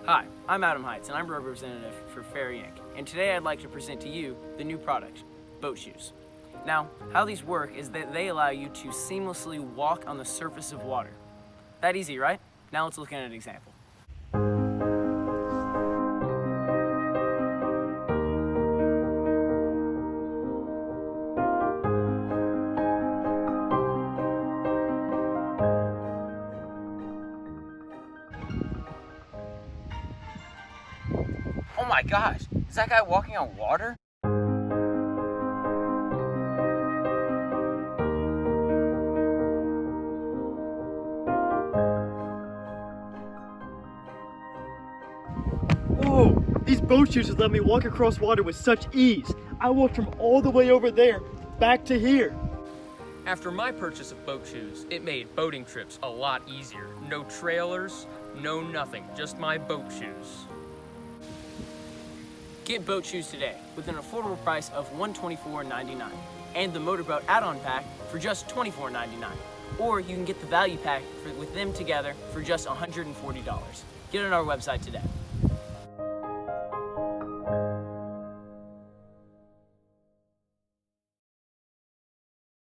Hi, I'm Adam Heights and I'm representative for Ferry Inc. And today I'd like to present to you the new product, boat shoes. Now, how these work is that they allow you to seamlessly walk on the surface of water. That easy, right? Now let's look at an example. Oh my gosh, is that guy walking on water? Whoa! These boat shoes have let me walk across water with such ease. I walked from all the way over there back to here. After my purchase of boat shoes, it made boating trips a lot easier. No trailers, no nothing, just my boat shoes. Get boat shoes today with an affordable price of $124.99 and the motorboat add-on pack for just $24.99. Or you can get the value pack with them together for just $140. Get on our website today.